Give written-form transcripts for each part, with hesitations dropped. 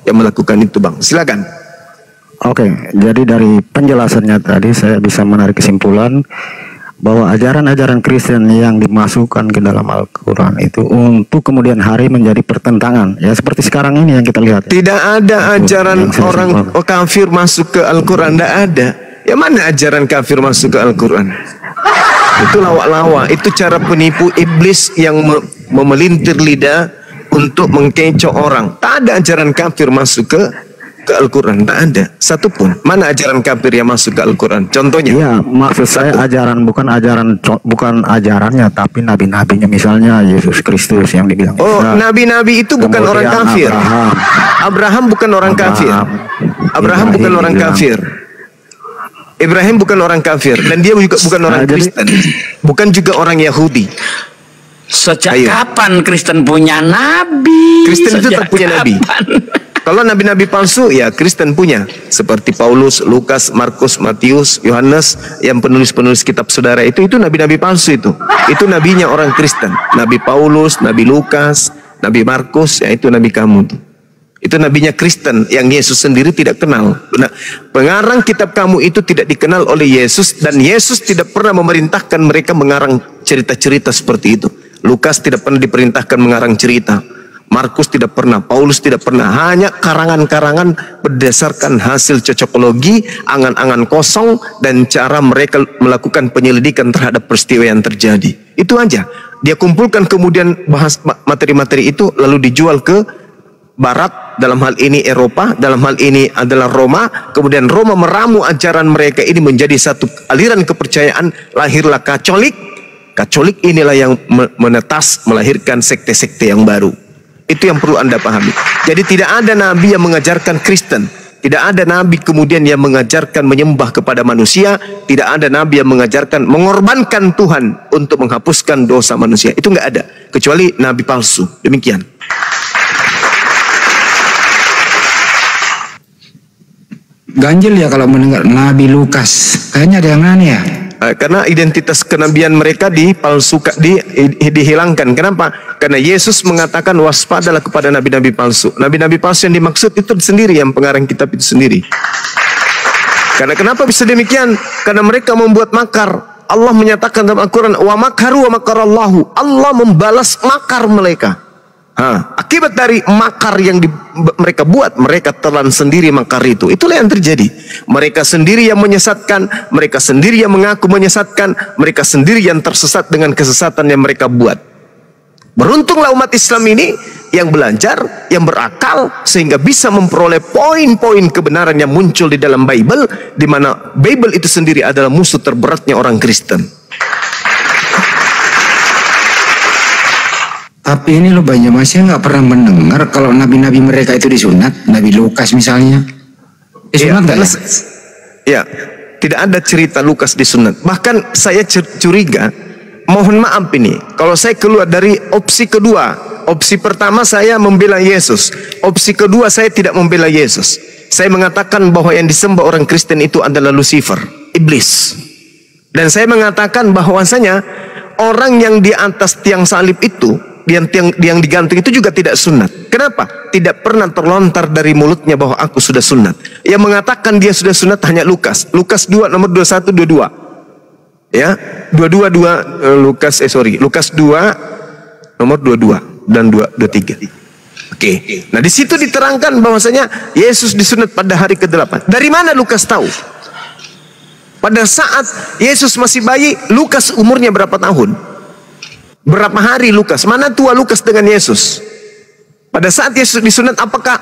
yang melakukan itu, Bang. Silakan. Oke, jadi dari penjelasannya tadi saya bisa menarik kesimpulan bahwa ajaran-ajaran Kristen yang dimasukkan ke dalam Al-Quran itu untuk kemudian hari menjadi pertentangan, ya seperti sekarang ini yang kita lihat. Tidak ada ajaran orang kafir masuk ke Al-Quran, tidak ada. Ya mana ajaran kafir masuk ke Al-Quran? Itu lawak-lawak, itu cara penipu iblis yang memelintir lidah untuk mengkecoh orang. Tak ada ajaran kafir masuk ke Al-Quran, tak ada satupun. Mana ajaran kafir yang masuk ke Al-Quran? Contohnya? Ya, maksud saya ajaran bukan ajarannya, tapi nabi-nabinya, misalnya Yesus Kristus yang dibilang. Oh, nabi-nabi itu bukan orang kafir. Abraham bukan orang kafir. Abraham bukan orang kafir. Ibrahim bukan orang kafir, dan dia juga bukan orang Kristen, bukan juga orang Yahudi. Sejak kapan Kristen punya nabi? Kristen itu tak punya nabi. Kalau nabi-nabi palsu, ya Kristen punya. Seperti Paulus, Lukas, Markus, Matius, Yohanes, yang penulis-penulis kitab saudara itu nabi-nabi palsu itu. Itu nabinya orang Kristen. Nabi Paulus, Nabi Lukas, Nabi Markus, ya itu nabi kamu tuh. Itu nabinya Kristen yang Yesus sendiri tidak kenal. Nah, pengarang kitab kamu itu tidak dikenal oleh Yesus, dan Yesus tidak pernah memerintahkan mereka mengarang cerita-cerita seperti itu. Lukas tidak pernah diperintahkan mengarang cerita. Markus tidak pernah, Paulus tidak pernah. Hanya karangan-karangan berdasarkan hasil cocokologi, angan-angan kosong, dan cara mereka melakukan penyelidikan terhadap peristiwa yang terjadi. Itu aja. Dia kumpulkan kemudian bahas materi-materi itu lalu dijual ke Barat, dalam hal ini Eropa, dalam hal ini adalah Roma. Kemudian Roma meramu ajaran mereka ini menjadi satu aliran kepercayaan. Lahirlah Katolik. Katolik inilah yang menetas, melahirkan sekte-sekte yang baru. Itu yang perlu Anda pahami. Jadi tidak ada nabi yang mengajarkan Kristen. Tidak ada nabi kemudian yang mengajarkan menyembah kepada manusia. Tidak ada nabi yang mengajarkan mengorbankan Tuhan untuk menghapuskan dosa manusia. Itu nggak ada. Kecuali nabi palsu. Demikian. Ganjil ya kalau mendengar Nabi Lukas. Kayaknya ada yang aneh ya. Karena identitas kenabian mereka dihilangkan. Kenapa? Karena Yesus mengatakan waspadalah kepada nabi-nabi palsu. Nabi-nabi palsu yang dimaksud itu sendiri, yang pengarang kitab itu sendiri. Karena kenapa bisa demikian? Karena mereka membuat makar. Allah menyatakan dalam Al-Quran, wa makaru wa makarallahu. Allah membalas makar mereka. Akibat dari makar yang mereka buat, mereka telan sendiri makar itu. Itulah yang terjadi. Mereka sendiri yang menyesatkan, mereka sendiri yang mengaku menyesatkan, mereka sendiri yang tersesat dengan kesesatan yang mereka buat. Beruntunglah umat Islam ini yang belajar, yang berakal, sehingga bisa memperoleh poin-poin kebenaran yang muncul di dalam Bible, di mana Bible itu sendiri adalah musuh terberatnya orang Kristen. Tapi ini loh Banyumasnya nggak pernah mendengar kalau nabi-nabi mereka itu disunat. Nabi Lukas misalnya disunat nggak ya? Ya, tidak ada cerita Lukas disunat. Bahkan saya curiga, mohon maaf ini, kalau saya keluar dari opsi kedua. Opsi pertama saya membela Yesus. Opsi kedua saya tidak membela Yesus. Saya mengatakan bahwa yang disembah orang Kristen itu adalah Lucifer, iblis. Dan saya mengatakan bahwasanya orang yang di atas tiang salib itu, yang digantung itu juga tidak sunat. Kenapa? Tidak pernah terlontar dari mulutnya bahwa aku sudah sunat. Yang mengatakan dia sudah sunat hanya Lukas. Lukas 2 nomor 21 22. Ya, Lukas 2 nomor 22 dan 23. Oke. Nah, di situ diterangkan bahwasanya Yesus disunat pada hari ke-8. Dari mana Lukas tahu? Pada saat Yesus masih bayi, Lukas umurnya berapa tahun? Berapa hari Lukas? Mana tua Lukas dengan Yesus? Pada saat Yesus disunat, apakah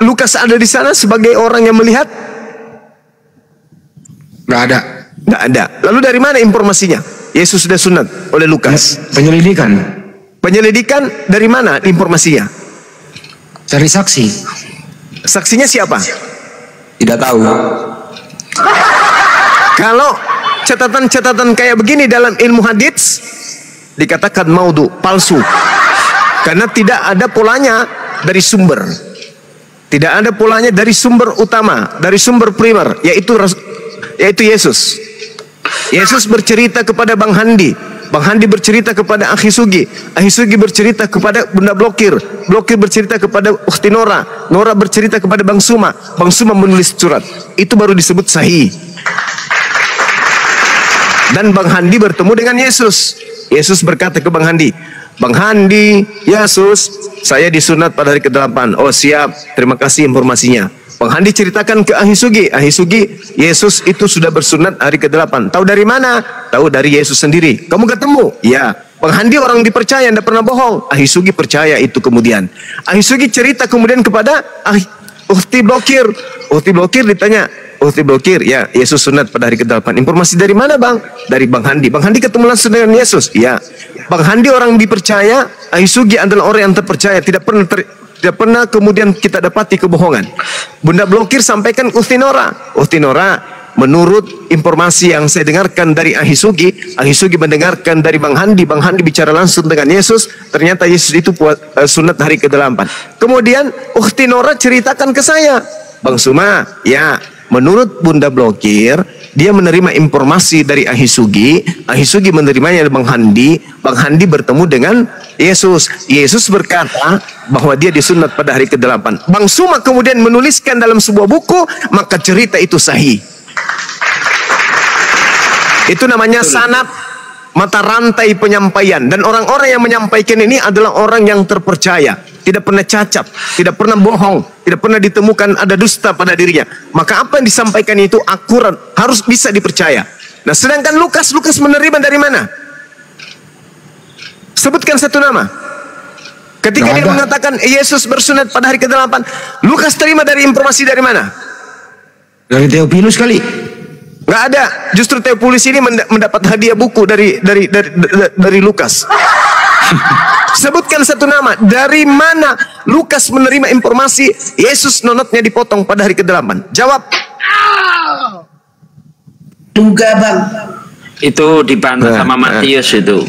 Lukas ada di sana sebagai orang yang melihat? Nggak ada. Nggak ada. Lalu dari mana informasinya? Yesus sudah sunat oleh Lukas. Penyelidikan. Penyelidikan dari mana informasinya? Cari saksi. Saksinya siapa? Tidak tahu. Kalau catatan-catatan kayak begini dalam ilmu hadits dikatakan maudhu, palsu. Karena tidak ada polanya dari sumber. Tidak ada polanya dari sumber utama, dari sumber primer, yaitu Yesus. Yesus bercerita kepada Bang Handi, Bang Handi bercerita kepada Ahisugi. Ahisugi bercerita kepada Bunda Blokir. Blokir bercerita kepada Ukhti Nora. Nora bercerita kepada Bang Suma. Bang Suma menulis surat. Itu baru disebut sahih. Dan Bang Handi bertemu dengan Yesus. Yesus berkata ke Bang Handi, Bang Handi, Yesus, saya disunat pada hari ke-8. Oh siap, terima kasih informasinya. Bang Handi ceritakan ke Ahisugi. Ahisugi, Yesus itu sudah bersunat hari ke-8. Tahu dari mana? Tahu dari Yesus sendiri. Kamu ketemu? Ya. Bang Handi orang dipercaya, tidak pernah bohong. Ahisugi percaya itu kemudian. Ahisugi cerita kemudian kepada Ukhti Blokir. Ukhti Blokir ditanya, Ukhti Blokir, ya Yesus sunat pada hari ke-8. Informasi dari mana bang? Dari Bang Handi. Bang Handi ketemu langsung dengan Yesus. Ya. Bang Handi orang dipercaya. Ahisugi adalah orang yang terpercaya. Tidak pernah kemudian kita dapati kebohongan. Bunda Blokir sampaikan Ukhti Nora. Ukhti Nora, menurut informasi yang saya dengarkan dari Ahisugi, Ahisugi mendengarkan dari Bang Handi. Bang Handi bicara langsung dengan Yesus. Ternyata Yesus itu sunat hari ke-8. Kemudian Ukhti Nora ceritakan ke saya, Bang Suma, ya menurut Bunda Blokir, dia menerima informasi dari Ahisugi. Ahisugi menerimanya dari Bang Handi. Bang Handi bertemu dengan Yesus. Yesus berkata bahwa dia disunat pada hari ke-8. Bang Suma kemudian menuliskan dalam sebuah buku, maka cerita itu sahih. Itu namanya sanad, mata rantai penyampaian. Dan orang-orang yang menyampaikan ini adalah orang yang terpercaya. Tidak pernah cacat, tidak pernah bohong, tidak pernah ditemukan ada dusta pada dirinya. Maka apa yang disampaikan itu akurat, harus bisa dipercaya. Nah sedangkan Lukas menerima dari mana? Sebutkan satu nama. Ketika dia mengatakan Yesus bersunat pada hari ke-8, Lukas terima dari informasi dari mana? Dari Theophilus kali. Nggak ada. Justru Theophilus ini mendapat hadiah buku dari Lukas. Sebutkan satu nama. Dari mana Lukas menerima informasi Yesus nonotnya dipotong pada hari ke-8? Jawab. Duga bang. Itu dibantah sama Matius itu.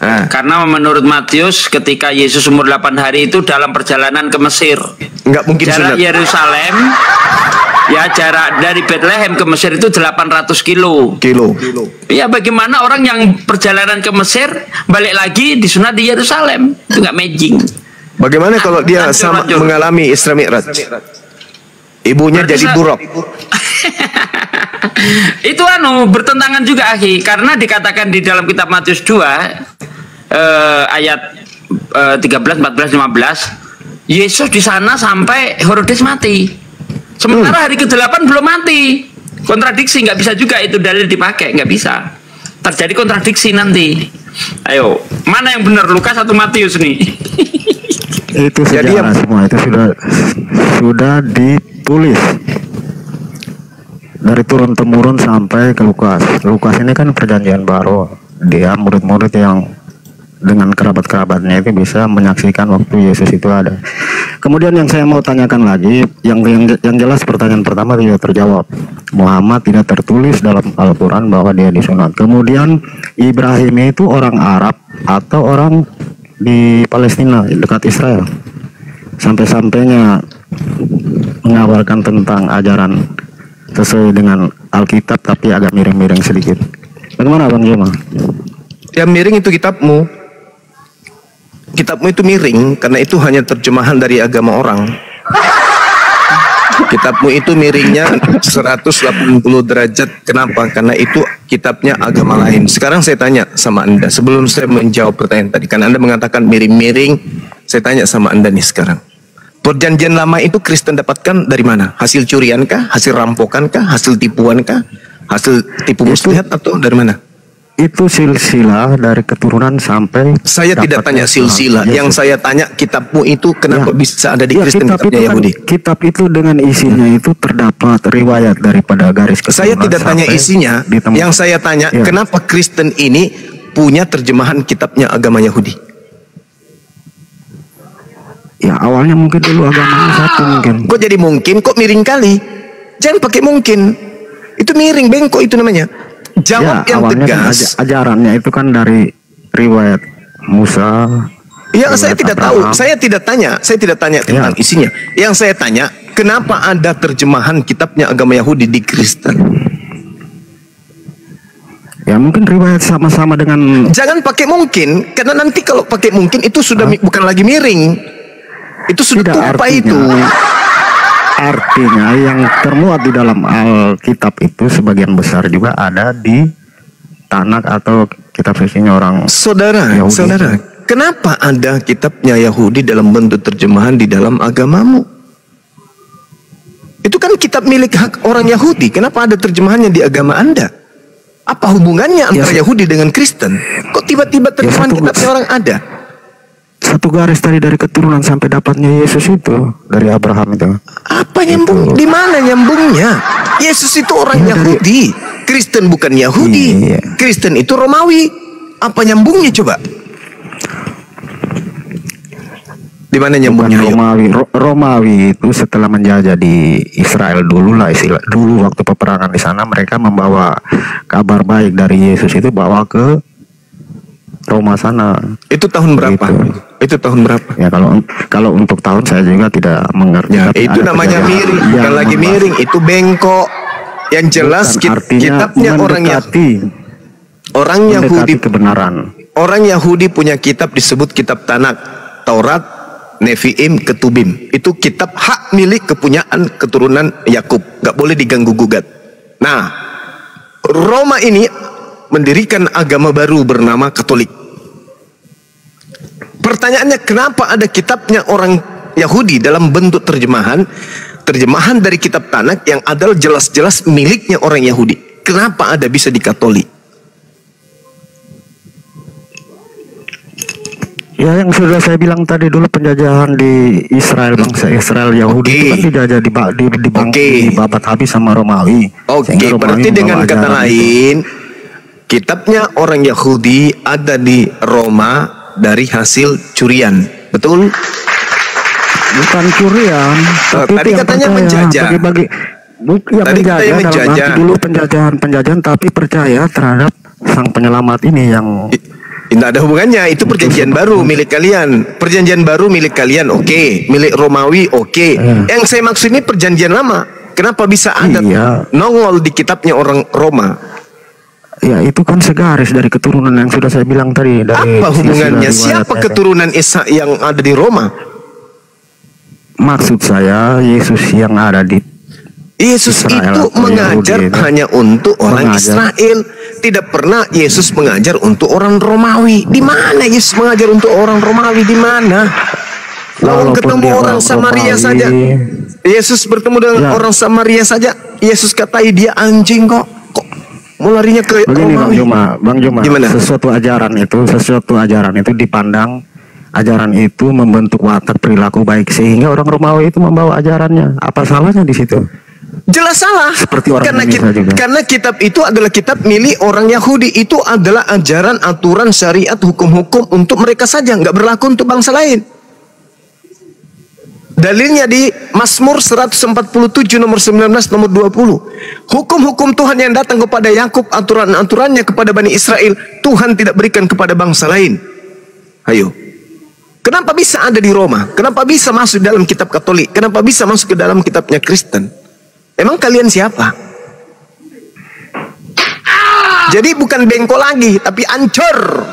Karena menurut Matius ketika Yesus umur 8 hari itu dalam perjalanan ke Mesir. Enggak mungkin jarak sunat. Yerusalem, ya jarak dari Bethlehem ke Mesir itu 800 kilo. Ya bagaimana orang yang perjalanan ke Mesir balik lagi disunat di Yerusalem? Itu nggak matching. Bagaimana kalau dia sama mengalami Isra Mi'raj? Ibunya Berarti jadi buruk. Itu bertentangan juga akhi, karena dikatakan di dalam kitab Matius 2 ayat 13, 14, 15 Yesus di sana sampai Herodes mati. Sementara hari ke-8 belum mati. Kontradiksi, nggak bisa juga itu dalil dipakai, nggak bisa. Terjadi kontradiksi nanti. Ayo, mana yang benar, Lukas atau Matius nih? Itu sejarah semua, itu sudah ditulis dari turun temurun sampai ke Lukas. Lukas ini kan perjanjian baru. Dia murid-murid yang dengan kerabat-kerabatnya itu bisa menyaksikan waktu Yesus itu ada. Kemudian yang saya mau tanyakan lagi, yang jelas pertanyaan pertama tidak terjawab. Muhammad tidak tertulis dalam Al-Quran bahwa dia disunat. Kemudian Ibrahim itu orang Arab atau orang di Palestina dekat Israel. Sampai-sampainya mengabarkan tentang ajaran sesuai dengan Alkitab tapi agak miring-miring sedikit. Bagaimana Bang Jema? Yang miring itu kitabmu. Kitabmu itu miring karena itu hanya terjemahan dari agama orang. Kitabmu itu miringnya 180 derajat. Kenapa? Karena itu kitabnya agama lain. Sekarang saya tanya sama Anda, sebelum saya menjawab pertanyaan tadi, karena Anda mengatakan miring-miring, saya tanya sama Anda nih sekarang. Perjanjian lama itu Kristen dapatkan dari mana? Hasil curian kah? Hasil rampokan kah? Hasil tipuan kah? Hasil tipu muslihat atau dari mana? Itu silsilah dari keturunan sampai. Saya tidak tanya silsilah. Yang saya tanya kitabmu itu kenapa bisa ada di Kristen, kitabnya Yahudi? Kitab itu dengan isinya itu terdapat riwayat daripada garis keturunan. Saya tidak tanya isinya. Yang saya tanya kenapa Kristen ini punya terjemahan kitabnya agama Yahudi? Ya awalnya mungkin dulu agamanya satu mungkin. Kok jadi mungkin? Kok miring kali? Jangan pakai mungkin. Itu miring, bengkok itu namanya. Jawab yang tegas. Kan ajarannya itu kan dari riwayat Musa. Ya saya tidak tahu. Saya tidak tanya tentang isinya. Yang saya tanya, kenapa ada terjemahan kitabnya agama Yahudi di Kristen? Ya mungkin riwayat sama-sama dengan. Jangan pakai mungkin, karena nanti kalau pakai mungkin itu sudah bukan lagi miring. Itu sudah Tidak, tumpah artinya, itu. Artinya yang termuat di dalam Alkitab itu sebagian besar juga ada di Tanakh atau kitab sucinya orang Saudara, Yahudi. saudara, kenapa ada kitabnya Yahudi dalam bentuk terjemahan di dalam agamamu? Itu kan kitab milik hak orang Yahudi. Kenapa ada terjemahannya di agama Anda? Apa hubungannya antara Yahudi dengan Kristen? Kok tiba-tiba terjemahan kitabnya orang ada? Satu garis tadi dari keturunan sampai dapatnya Yesus itu dari Abraham itu. Apa nyambung? Di mana nyambungnya? Yesus itu orang Yahudi. Kristen bukan Yahudi. Iya. Kristen itu Romawi. Apa nyambungnya coba? Di mana nyambungnya? Bukan Romawi itu setelah menjajah di Israel dulu lah, dulu waktu peperangan di sana mereka membawa kabar baik dari Yesus itu bawa ke Roma sana. Itu tahun berapa? Itu tahun berapa? Ya kalau untuk tahun saya juga tidak mengerti. Ya, tapi itu ada namanya kejadian miring, yang bukan lagi miring, itu bengkok. Yang jelas kitabnya orang Yahudi kebenaran. Orang Yahudi punya kitab disebut kitab Tanakh, Taurat, Nevi'im, Ketubim. Itu kitab hak milik kepunyaan keturunan Yakub, nggak boleh diganggu gugat. Nah, Roma ini mendirikan agama baru bernama Katolik. Pertanyaannya, kenapa ada kitabnya orang Yahudi dalam bentuk terjemahan dari kitab Tanakh yang adalah jelas-jelas miliknya orang Yahudi? Kenapa ada bisa di Katolik? Ya, yang sudah saya bilang tadi dulu, penjajahan di Israel, bangsa Israel Yahudi itu kan dijajah dibabat habis sama Romawi. Oke, berarti dengan kata lain, kitabnya orang Yahudi ada di Roma dari hasil curian, betul? Bukan curian, tapi tadi katanya menjajah. Tadi katanya menjajah. Dulu penjajahan, tapi percaya terhadap sang penyelamat ini yang. Tidak ada hubungannya, itu perjanjian baru milik kalian. Perjanjian baru milik kalian, oke. Milik Romawi, oke. Yang saya maksud ini perjanjian lama. Kenapa bisa ada nongol di kitabnya orang Roma? Ya, itu kan segaris dari keturunan yang sudah saya bilang tadi. Apa hubungannya? Siapa keturunan Isa yang ada di Roma? Maksud saya Yesus yang ada di Yesus Israel, itu mengajar Yahudi, hanya untuk orang Israel. Tidak pernah Yesus mengajar untuk orang Romawi. Di mana Yesus mengajar untuk orang Romawi? Di mana? Lalu ketemu orang Samaria saja. Yesus bertemu dengan orang Samaria saja. Yesus katai dia anjing kok. Mau larinya ke Romawi? Bang Juma, gimana? Sesuatu ajaran itu dipandang, ajaran itu membentuk watak perilaku baik sehingga orang Romawi itu membawa ajarannya. Apa salahnya di situ? Jelas salah. Seperti orang karena kitab itu adalah kitab milik orang Yahudi. Itu adalah ajaran, aturan, syariat, hukum-hukum untuk mereka saja, nggak berlaku untuk bangsa lain. Dalilnya di Mazmur 147 nomor 19 nomor 20. Hukum-hukum Tuhan yang datang kepada Yakub, aturan-aturannya kepada Bani Israel, Tuhan tidak berikan kepada bangsa lain. Ayo. Kenapa bisa ada di Roma? Kenapa bisa masuk dalam kitab Katolik? Kenapa bisa masuk ke dalam kitabnya Kristen? Emang kalian siapa? Jadi bukan bengkok lagi, tapi ancur.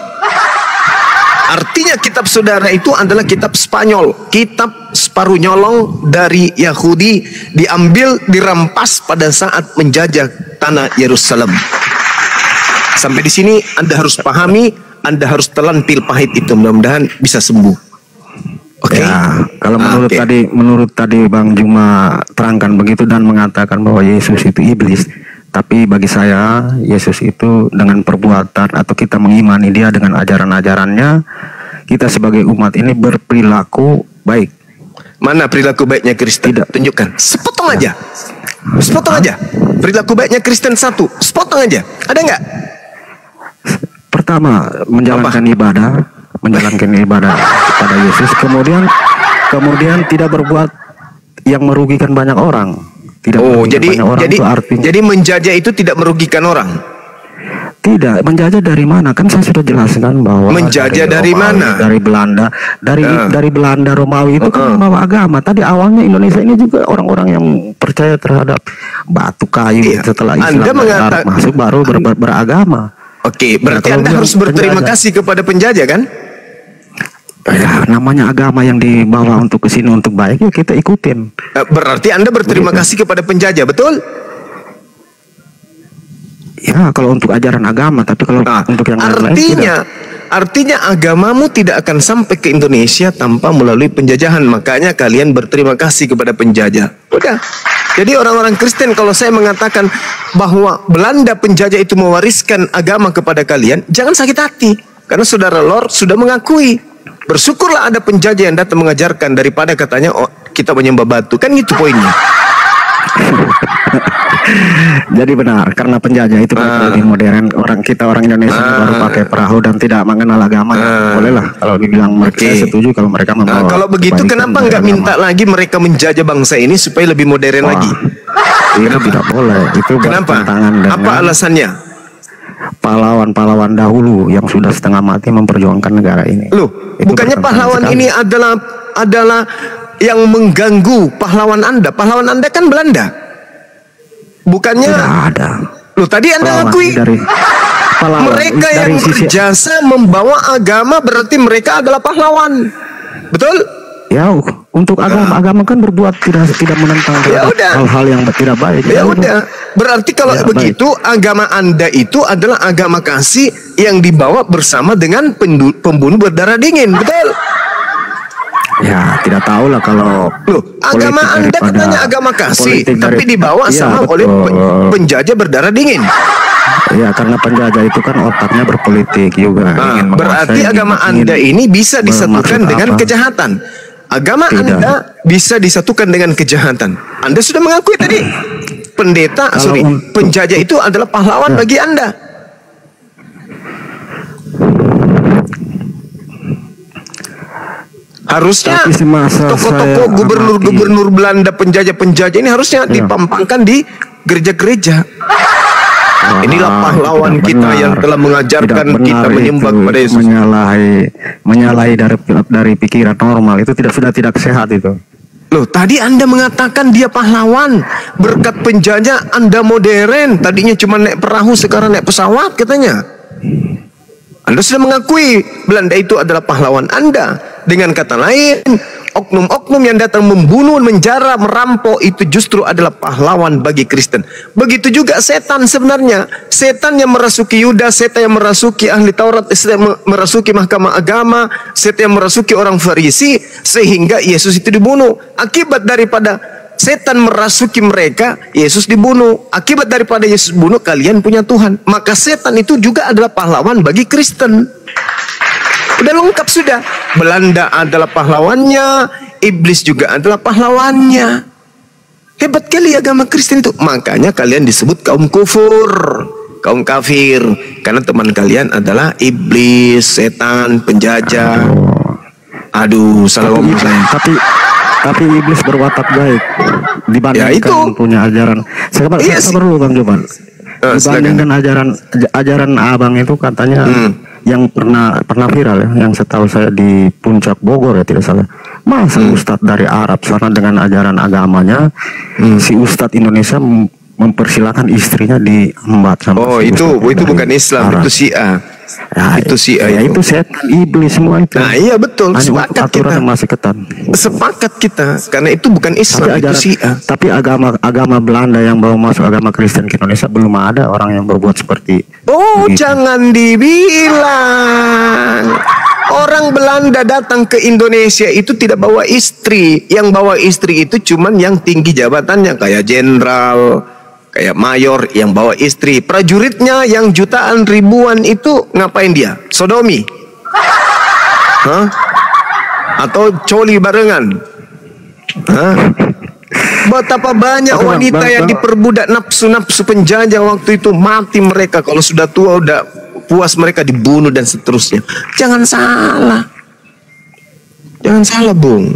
Artinya kitab saudara itu adalah kitab Spanyol, kitab separuh nyolong dari Yahudi, diambil, dirampas pada saat menjajah tanah Yerusalem. Sampai di sini Anda harus pahami, Anda harus telan pil pahit itu, mudah-mudahan bisa sembuh. Oke. Ya, kalau menurut tadi Bang Juma terangkan begitu dan mengatakan bahwa Yesus itu iblis. Tapi bagi saya Yesus itu dengan perbuatan atau kita mengimani dia dengan ajaran-ajarannya, kita sebagai umat ini berperilaku baik. Mana perilaku baiknya Kristen? Tidak. Tunjukkan. Sepotong aja. Sepotong aja. Perilaku baiknya Kristen satu. Sepotong aja. Ada nggak? Pertama, menjalankan ibadah kepada Yesus. Kemudian tidak berbuat yang merugikan banyak orang. Jadi menjajah itu tidak merugikan orang. Tidak, menjajah dari mana? Kan saya sudah jelaskan bahwa menjajah dari Romawi, mana? Dari Belanda, dari Belanda Romawi itu kan membawa agama. Tadi awalnya Indonesia ini juga orang-orang yang percaya terhadap batu kayu. Setelah Islam masuk baru beragama. Oke, berarti kalau Anda bilang harus berterima penjajah. kasih kepada penjajah kan? Ya, namanya agama yang dibawa untuk ke sini untuk baik, ya kita ikutin. Berarti Anda berterima Begitu. kasih kepada penjajah, betul? Ya, kalau untuk ajaran agama, tapi kalau Nah, untuk yang lain tidak. artinya agamamu tidak akan sampai ke Indonesia tanpa melalui penjajahan. Makanya kalian berterima kasih kepada penjajah. Udah. Jadi orang-orang Kristen, kalau saya mengatakan bahwa Belanda penjajah itu mewariskan agama kepada kalian, jangan sakit hati. Karena saudara Lord sudah mengakui. Bersyukurlah ada penjajah yang datang mengajarkan daripada katanya oh, kita menyembah batu. Kan gitu poinnya. Jadi benar, karena penjajah itu lebih modern. Orang Indonesia baru pakai perahu dan tidak mengenal agama. Bolehlah kalau dibilang mereka, saya setuju kalau mereka membawa. Kalau begitu kebaikan kenapa dari nggak agama. minta lagi mereka menjajah bangsa ini supaya lebih modern Wah, lagi? Itu tidak boleh. Itu Kenapa? bertentangan dengan Apa alasannya? pahlawan-pahlawan dahulu yang sudah setengah mati memperjuangkan negara ini. Loh, Itu bukannya bertentangan pahlawan sekali. ini adalah yang mengganggu pahlawan Anda. Pahlawan Anda kan Belanda. Bukannya Tidak ada. loh tadi Anda Pahlawan akui dari pahlawan mereka dari yang sisi berjasa membawa agama berarti mereka adalah pahlawan. Betul? ya untuk agama kan berbuat tidak menentang Ya terhadap udah. hal-hal yang tidak baik. Ya udah. Berarti kalau Ya, begitu agama Anda itu adalah agama kasih yang dibawa bersama dengan pembunuh berdarah dingin. Betul? Ya, tidak tahu lah kalau Loh, agama politik Anda daripada- katanya agama kasih, politik tapi dari- dibawa Iya, sama betul. oleh penjajah berdarah dingin. Ya, karena penjajah itu kan otaknya berpolitik juga. Nah, ingin berarti menguasai, agama ingin Anda ini bisa disatukan bermaksud dengan apa? kejahatan. Agama Tidak. Anda bisa disatukan dengan kejahatan. Anda sudah mengakui tadi. Kalau untuk- Penjajah itu adalah pahlawan Ya. bagi Anda. Harusnya Tapi semasa tokoh-tokoh saya gubernur-gubernur Belanda penjajah-penjajah ini harusnya Ya. dipampangkan di gereja-gereja. Inilah pahlawan tidak kita benar. yang telah mengajarkan Tidak benar kita menyembah itu. kepada Yesus. Menyalahi dari pikiran normal itu sudah tidak sehat itu. Loh, tadi Anda mengatakan dia pahlawan. Berkat penjajah Anda modern. Tadinya cuma naik perahu, sekarang naik pesawat katanya. Anda sudah mengakui Belanda itu adalah pahlawan Anda. Dengan kata lain, oknum-oknum yang datang membunuh, menjara, merampok itu justru adalah pahlawan bagi Kristen. Begitu juga setan sebenarnya. Setan yang merasuki Yudas, setan yang merasuki ahli Taurat, setan yang merasuki mahkamah agama, setan yang merasuki orang Farisi, sehingga Yesus itu dibunuh. Akibat daripada setan merasuki mereka, Yesus dibunuh. Akibat daripada Yesus bunuh, kalian punya Tuhan. Maka setan itu juga adalah pahlawan bagi Kristen. Udah lengkap sudah. Belanda adalah pahlawannya, iblis juga adalah pahlawannya. Hebat kali agama Kristen itu. Makanya kalian disebut kaum kufur, kaum kafir, karena teman kalian adalah iblis, setan, penjajah. Aduh, salah ngomong saya. Tapi iblis berwatak baik dibandingkan Ya, itu. punya ajaran. Sabar Iya sih. dulu Bang Joman. Dibandingkan ajaran Abang itu katanya yang pernah viral ya, yang setahu saya di Puncak Bogor ya tidak salah. Masa Ustadz dari Arab sana dengan ajaran agamanya, si Ustadz Indonesia mempersilahkan istrinya diembat sama Oh, si itu Ustadz dari bukan Islam, Arab. itu Syiah. Ya, itu Syiah ya, itu setan, iblis semua itu. Nah, iya betul, Hanya untuk sepakat aturan kita. yang masih ketat. Sepakat kita, karena itu bukan Islam, itu Syiah. Tapi agama Belanda yang bawa masuk agama Kristen ke Indonesia belum ada orang yang berbuat seperti Oh, begitu. jangan dibilang. Orang Belanda datang ke Indonesia itu tidak bawa istri. Yang bawa istri itu cuman yang tinggi jabatannya, kayak jenderal, kayak mayor yang bawa istri. Prajuritnya yang jutaan ribuan itu ngapain dia? Sodomi? Hah? Atau coli barengan? Hah? Betapa banyak Oke, Bang, wanita Bang, yang Bang. diperbudak nafsu-nafsu penjajah waktu itu, mati mereka. Kalau sudah tua udah puas mereka dibunuh dan seterusnya. Jangan salah. Jangan salah, Bung.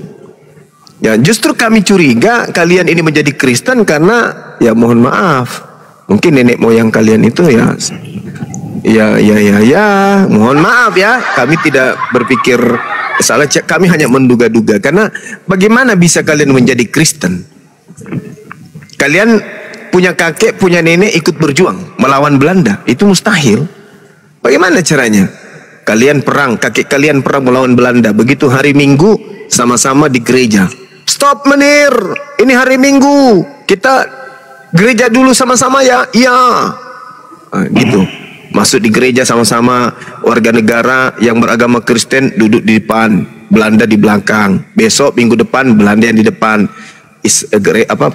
Ya, justru kami curiga kalian ini menjadi Kristen karena ya mohon maaf. Mungkin nenek moyang kalian itu ya mohon maaf ya. Kami tidak berpikir salah, kami hanya menduga-duga. Karena bagaimana bisa kalian menjadi Kristen? Kalian punya kakek, punya nenek ikut berjuang melawan Belanda. Itu mustahil. Bagaimana caranya? Kalian perang, kakek kalian perang melawan Belanda. Begitu hari Minggu sama-sama di gereja. Stop menir, ini hari Minggu, kita gereja dulu sama-sama ya. Iya, gitu. Masuk di gereja sama-sama, warga negara yang beragama Kristen duduk di depan, Belanda di belakang. Besok minggu depan Belanda yang di depan,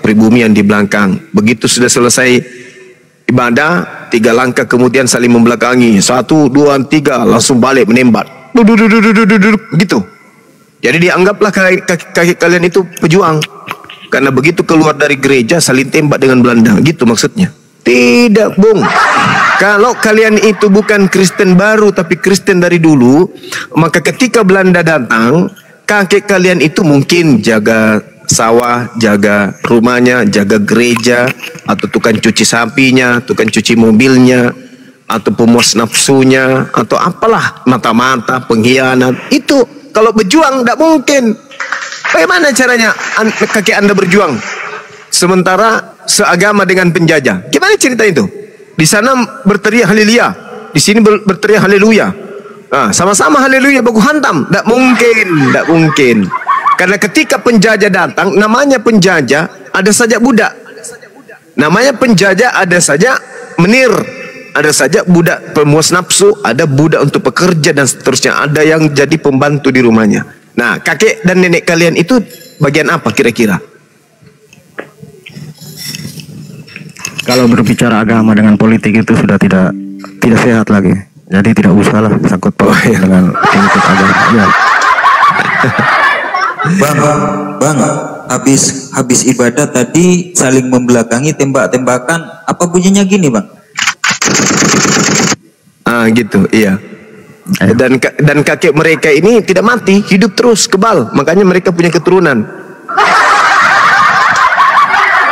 pribumi yang di belakang. Begitu sudah selesai ibadah, 3 langkah kemudian saling membelakangi. 1, 2, 3 langsung balik menembak. Gitu. Jadi dianggaplah kakek kalian itu pejuang. Karena begitu keluar dari gereja saling tembak dengan Belanda. Gitu maksudnya. Tidak, Bung. Kalau kalian itu bukan Kristen baru tapi Kristen dari dulu, maka ketika Belanda datang, kakek kalian itu mungkin jaga sawah, jaga rumahnya, jaga gereja, atau tukang cuci sapinya, tukang cuci mobilnya, atau pemuas nafsunya, atau apalah, mata-mata, pengkhianat. Itu kalau berjuang tidak mungkin. Bagaimana caranya kakek Anda berjuang sementara seagama dengan penjajah? Gimana cerita itu? Di sana berteriak haleluya, di sini berteriak haleluya. Sama-sama haleluya baku hantam. Tidak mungkin, tidak mungkin. Karena ketika penjajah datang, namanya penjajah ada saja budak. Namanya penjajah ada saja menir, ada saja budak pemuas nafsu, ada budak untuk pekerja dan seterusnya. Ada yang jadi pembantu di rumahnya. Nah, kakek dan nenek kalian itu bagian apa kira-kira? Kalau berbicara agama dengan politik itu sudah tidak sehat lagi. Jadi tidak usahlah sangkut pautkan dengan politik agama. Ya. Bang, habis ibadah tadi saling membelakangi, tembak-tembakan. Apa bunyinya gini, Bang? Gitu, iya. Dan kakek mereka ini tidak mati, hidup terus, kebal. Makanya mereka punya keturunan.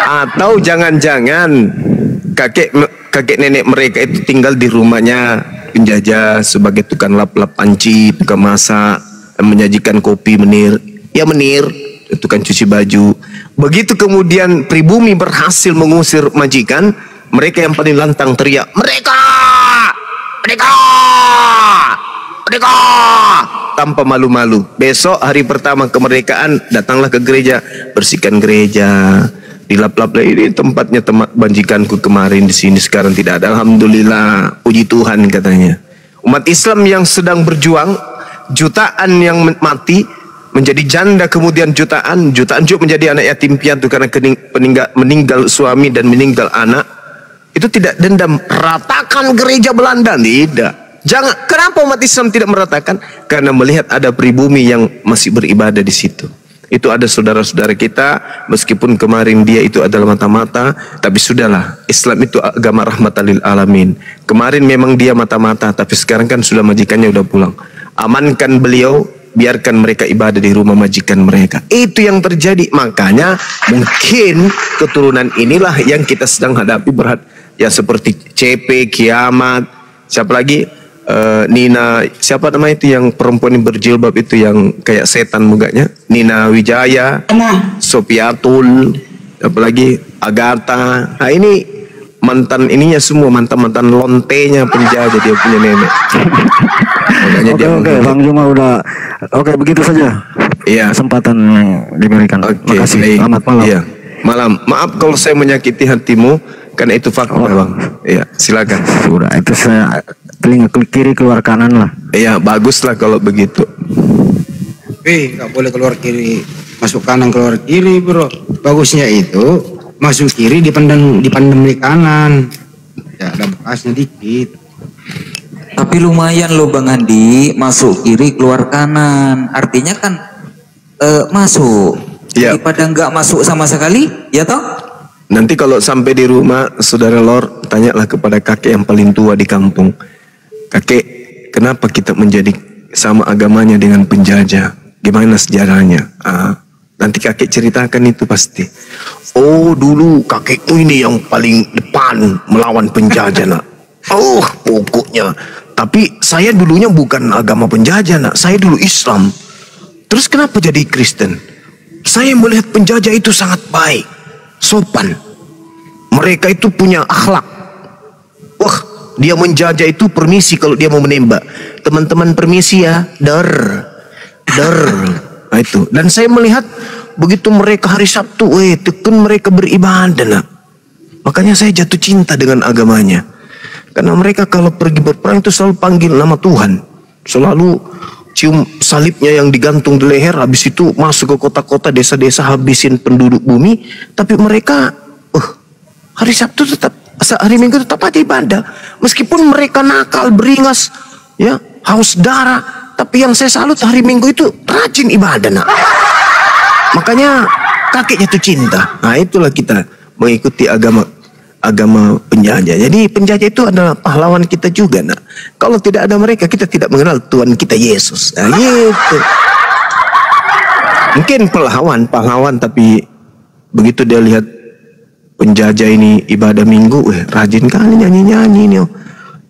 Atau jangan-jangan kakek nenek mereka itu tinggal di rumahnya penjajah sebagai tukang lap-lap panci, tukang masak, menyajikan kopi menir. Ya menir, tukang cuci baju. Begitu kemudian pribumi berhasil mengusir majikan, mereka yang paling lantang teriak, mereka, tanpa malu-malu. Besok hari pertama kemerdekaan datanglah ke gereja, bersihkan gereja, dilap-lap ini tempatnya banjikanku kemarin, di sini sekarang tidak ada. Alhamdulillah, puji Tuhan katanya. Umat Islam yang sedang berjuang, jutaan yang mati menjadi janda, kemudian jutaan juga menjadi anak yatim piatu karena meninggal suami dan meninggal anak. Itu tidak dendam, ratakan gereja Belanda, tidak. Jangan. Kenapa umat Islam tidak meratakan? Karena melihat ada pribumi yang masih beribadah di situ. Itu ada saudara-saudara kita, meskipun kemarin dia itu adalah mata-mata, tapi sudahlah, Islam itu agama rahmatan lil alamin. Kemarin memang dia mata-mata, tapi sekarang kan sudah majikannya udah pulang. Amankan beliau, biarkan mereka ibadah di rumah majikan mereka. Itu yang terjadi. Makanya mungkin keturunan inilah yang kita sedang hadapi berat. Ya seperti CP, Kiamat, siapa lagi? Nina, siapa nama itu yang perempuan yang berjilbab itu yang kayak setan mukanya? Nina Wijaya, Sopiatul, apalagi Agatha. Nah ini mantan ininya semua, mantan lontenya penjajah dia punya nenek. Oke, Bang Juma udah. Oke, begitu saja. Iya. Kesempatan yang diberikan. Oke, makasih. Selamat malam. Iya. Malam. Maaf kalau saya menyakiti hatimu, karena itu fakta, Bang. Iya, silakan. Sudah, itu saya telinga kiri keluar kanan lah. Iya, baguslah kalau begitu. Nggak boleh keluar kiri, masuk kanan keluar kiri, bro. Bagusnya itu masuk kiri dipandang di kanan. Ya ada bekasnya dikit. Tapi lumayan loh Bang Andi, masuk kiri keluar kanan. Artinya kan masuk. Ya. Daripada nggak masuk sama sekali, ya toh? Nanti kalau sampai di rumah, saudara Lor, tanyalah kepada kakek yang paling tua di kampung. Kakek, kenapa kita menjadi sama agamanya dengan penjajah? Gimana sejarahnya? Nanti kakek ceritakan itu pasti. Oh, dulu kakekmu ini yang paling depan melawan penjajah, nak. Oh, pokoknya. Tapi saya dulunya bukan agama penjajah, nak. Saya dulu Islam. Terus kenapa jadi Kristen? Saya melihat penjajah itu sangat baik, sopan. Mereka itu punya akhlak. Wah, Dia menjajah itu permisi kalau dia mau menembak. Teman-teman permisi ya, der. Nah itu. Dan saya melihat begitu mereka hari Sabtu, tekun mereka beribadah nak. Makanya saya jatuh cinta dengan agamanya. Karena mereka kalau pergi berperang itu selalu panggil nama Tuhan. Selalu cium salibnya yang digantung di leher. Habis itu masuk ke kota-kota, desa-desa, habisin penduduk bumi. Tapi mereka hari Sabtu tetap, hari Minggu tetap aja ibadah. Meskipun mereka nakal, beringas, ya, haus darah. Tapi yang saya salut hari Minggu itu rajin ibadah nak. Makanya kakek jatuh cinta. Nah itulah kita mengikuti agama penjajah. Jadi penjajah itu adalah pahlawan kita juga nak. Kalau tidak ada mereka, kita tidak mengenal Tuhan kita Yesus. Nah gitu. Mungkin pahlawan tapi begitu dia lihat penjajah ini ibadah Minggu, rajin kali nyanyi-nyanyi nih.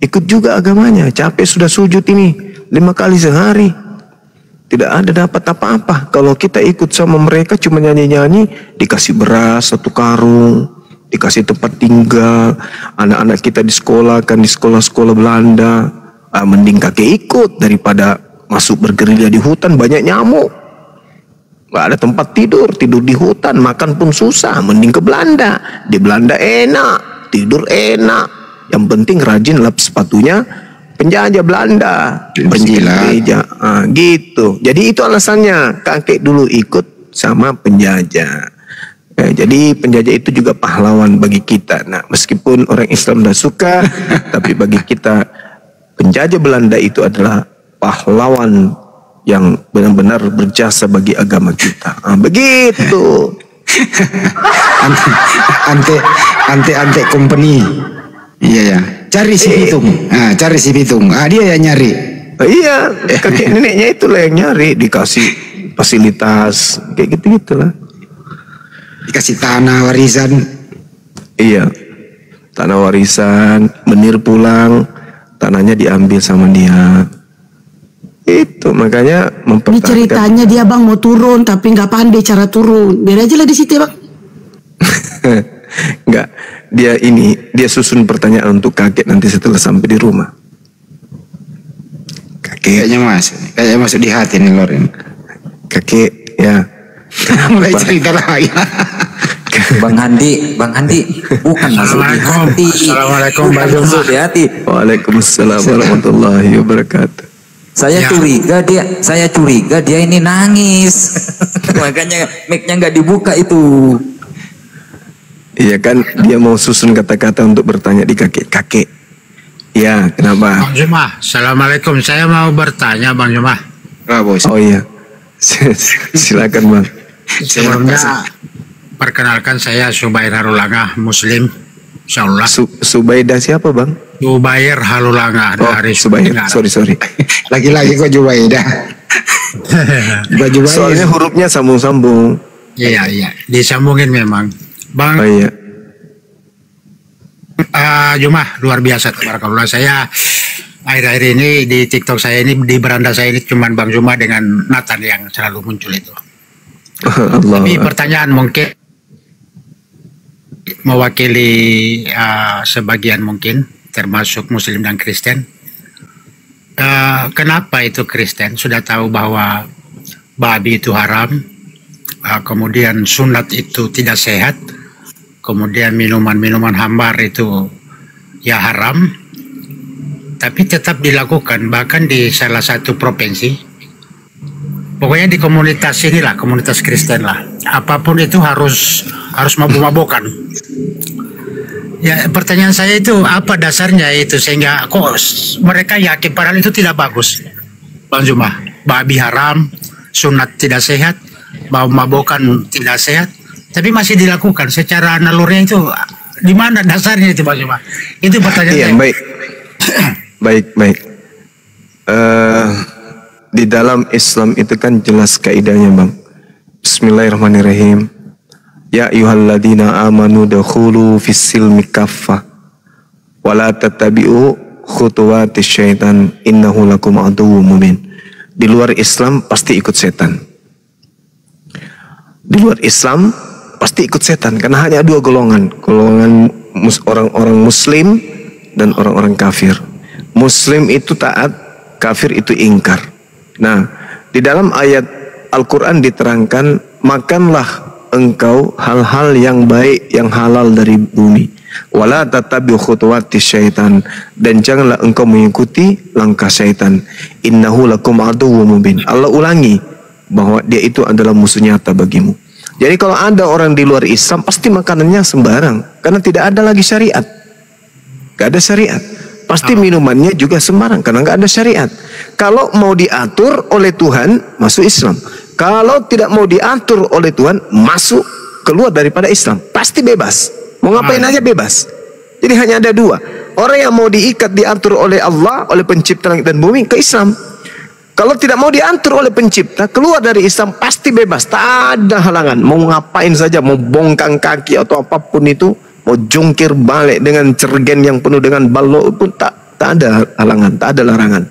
Ikut juga agamanya. Capek sudah sujud ini 5 kali sehari. Tidak ada dapat apa-apa. Kalau kita ikut sama mereka cuma nyanyi-nyanyi, dikasih beras 1 karung, dikasih tempat tinggal, anak-anak kita di sekolah kan di sekolah-sekolah Belanda. Mending kakek ikut daripada masuk bergerilya di hutan, banyak nyamuk, nggak ada tempat tidur di hutan, makan pun susah. Mending ke Belanda. Di Belanda enak, tidur enak, yang penting rajin lap sepatunya penjajah Belanda, penjilat gitu. Jadi itu alasannya kakek dulu ikut sama penjajah. Jadi penjajah itu juga pahlawan bagi kita. Nah, meskipun orang Islam tidak suka, tapi bagi kita penjajah Belanda itu ante pahlawan yang benar-benar berjasa bagi agama kita. Begitu. Ante company. Iya ya. Cari si Pitung. Cari si Pitung. Dia yang nyari. Iya, kakek neneknya itulah yang nyari, dikasih fasilitas kayak gitu-gitulah. Dikasih tanah warisan. Iya, tanah warisan. Menir pulang, tanahnya diambil sama dia. Itu makanya Ini ceritanya dia bang mau turun tapi nggak pandai cara turun. Biar aja lah di situ bang. Enggak, dia susun pertanyaan untuk kakek nanti setelah sampai di rumah. Kayaknya masuk di hati nih Loren. Kakek ya. Mulai cerita lagi. Bang Handi, bukan masuk di hati. Assalamualaikum Bang masuk di hati. Waalaikumsalam warahmatullahi wabarakatuh. Saya curiga dia ini nangis. Makanya mic-nya nggak dibuka itu. Iya kan, dia mau susun kata-kata untuk bertanya di kakek. Ya, kenapa? Bang Jumah, assalamualaikum. Saya mau bertanya Bang Jumah. Oh iya, silakan Bang. Sebelumnya perkenalkan saya Subair Halulangah, Muslim, insyaallah. Subaidah siapa Bang? Subair Halulangah dari Subair. Sorry. Lagi-lagi kok Jubaidah. Soalnya hurufnya sambung-sambung. Iya, disambungin memang. Bang. Oh iya. Jumah luar biasa tabarakallah. Saya akhir-akhir ini di TikTok saya ini, di beranda saya ini cuman Bang Jumah dengan Nathan yang selalu muncul itu. Allah. Tapi pertanyaan mungkin mewakili sebagian mungkin termasuk Muslim dan Kristen. Kenapa itu Kristen sudah tahu bahwa babi itu haram, kemudian sunat itu tidak sehat, kemudian minuman-minuman hambar itu ya haram, tapi tetap dilakukan bahkan di salah satu provinsi. Pokoknya di komunitas inilah, komunitas Kristen lah, apapun itu harus mabuk-mabukan. Ya, pertanyaan saya itu apa dasarnya itu sehingga kok mereka yakin padahal itu tidak bagus, Bang Jumah. Babi haram, sunat tidak sehat, mabuk-mabukan tidak sehat, tapi masih dilakukan secara nalurnya. Itu di mana dasarnya itu Bang Jumah? Itu pertanyaan saya. Baik. Di dalam Islam itu kan jelas kaidahnya Bang. Bismillahirrahmanirrahim. Ya ayyuhalladzina amanu dakhulu fis-silmi kaffah wa la tattabi'u khutuwatis syaitan innahu lakum aduwwum mubin. Di luar Islam pasti ikut setan. Di luar Islam pasti ikut setan karena hanya 2 golongan. Golongan orang-orang muslim dan orang-orang kafir. Muslim itu taat, kafir itu ingkar. Nah, di dalam ayat Al-Quran diterangkan, makanlah engkau hal-hal yang baik, yang halal dari bumi. Wala tatabi'u khutuwati syaitan, dan janganlah engkau mengikuti langkah syaitan. Innahu lakum aduwwum mubin. Allah ulangi bahwa dia itu adalah musuh nyata bagimu. Jadi kalau ada orang di luar Islam, pasti makanannya sembarang, karena tidak ada lagi syariat. Gak ada syariat. Pasti minumannya juga sembarang, karena gak ada syariat. Kalau mau diatur oleh Tuhan, masuk Islam. Kalau tidak mau diatur oleh Tuhan, masuk keluar daripada Islam. Pasti bebas. Mau ngapain aja bebas. Jadi hanya ada dua. Orang yang mau diikat, diatur oleh Allah, oleh pencipta langit dan bumi, ke Islam. Kalau tidak mau diatur oleh pencipta, keluar dari Islam, pasti bebas. Tak ada halangan. Mau ngapain saja, mau bongkang kaki atau apapun itu, mau jungkir balik dengan cergen yang penuh dengan balok pun, tak ada halangan, tak ada larangan.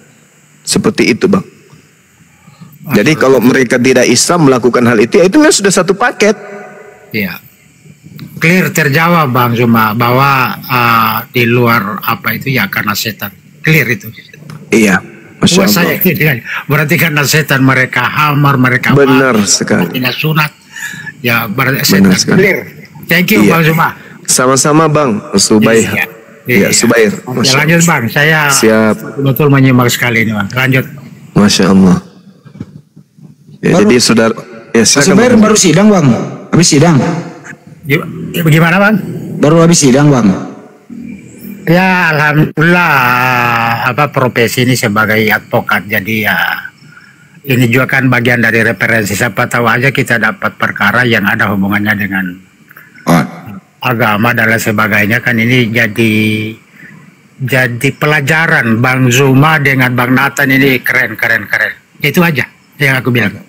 Seperti itu, Bang. Jadi kalau mereka tidak Islam melakukan hal itu, ya itu memang sudah satu paket. Iya. Clear, terjawab Bang Zuma, bahwa di luar apa itu ya karena setan. Clear itu. Iya, Masya Allah. Berarti karena setan, mereka hamar, mereka benar sekali. Tidak sunat. Ya berarti setan. Clear. Thank you, iya. Bang Zuma. Sama-sama Bang Subair. Iya, Subair. Ya, lanjut Bang, saya betul menyimak sekali ini Bang. Lanjut. Masya Allah. Ya, jadi saudara, ya Subair baru sidang Bang, habis sidang. Bagaimana Bang? Baru habis sidang Bang. Ya alhamdulillah, profesi ini sebagai advokat, jadi ya ini juga kan bagian dari referensi. Siapa tahu aja kita dapat perkara yang ada hubungannya dengan agama dan lain sebagainya, kan ini jadi pelajaran. Bang Zuma dengan Bang Nathan ini keren. Itu aja yang aku bilang.